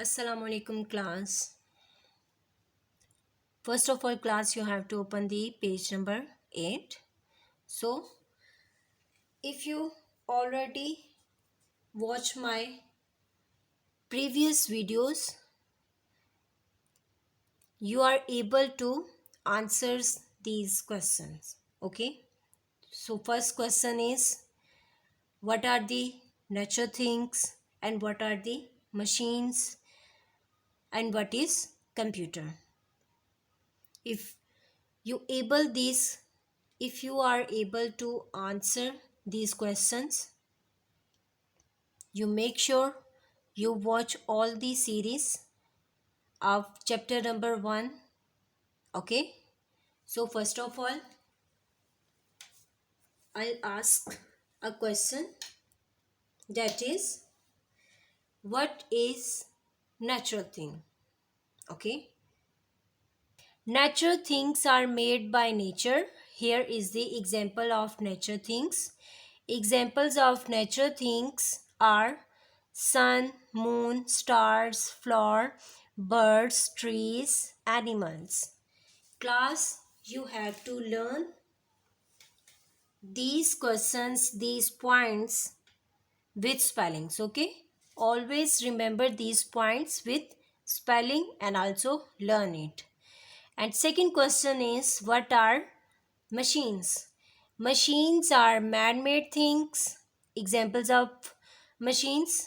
Assalamu alaikum class. First of all class, you have to open the page number 8. So if you already watch my previous videos, you are able to answer these questions. Okay. So first question is, what are the nature things and what are the machines and what is computer? If you able these if you are able to answer these questions, you make sure you watch all the series of chapter number 1. Okay, so first of all, I'll ask a question, that is, what is natural thing? Okay, natural things are made by nature. Here is the example of nature things. Examples of nature things are sun, moon, stars, flower, birds, trees, animals. Class, you have to learn these questions, these points with spellings, okay? Always remember these points with spelling and also learn it. And second question is, what are machines? Machines are man-made things. Examples of machines.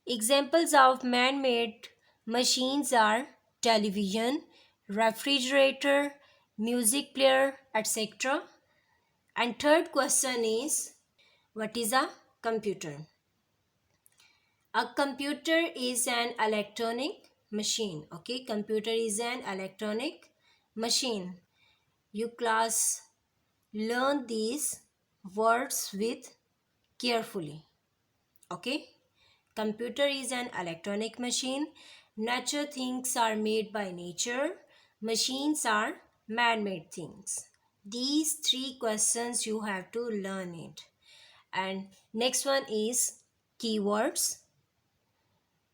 Examples of man-made machines are television, refrigerator, music player, etc. And third question is, what is a computer? A computer is an electronic machine. Okay, computer is an electronic machine. You class learn these words with carefully. Okay, computer is an electronic machine. Nature things are made by nature. Machines are man-made things. These three questions you have to learn it. And next one is keywords.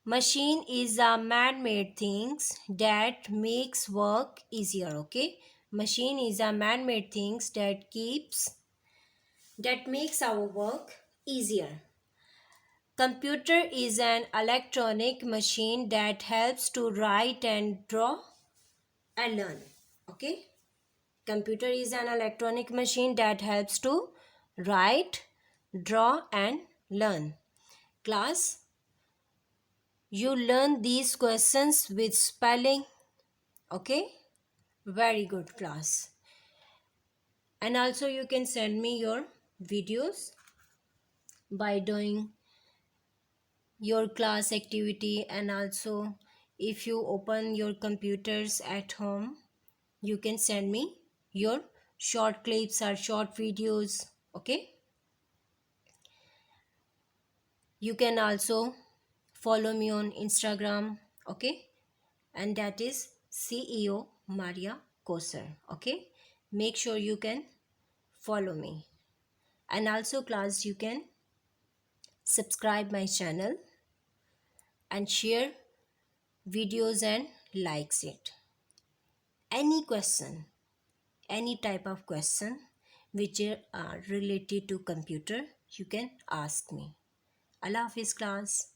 Machine is a man-made things that makes work easier. Okay, machine is a man-made things that makes our work easier. Computer is an electronic machine that helps to write and draw and learn. Okay, computer is an electronic machine that helps to write, draw and learn. Class, you learn these questions with spelling. Okay, very good class. And also you can send me your videos by doing your class activity, and also if you open your computers at home, you can send me your short clips or short videos. Okay, you can also follow me on Instagram. Okay, and that is CEO Maria Koser. Okay, make sure you can follow me. And also class, you can subscribe my channel and share videos and likes it. Any question, any type of question which are related to computer, you can ask me. Allah Hafiz class.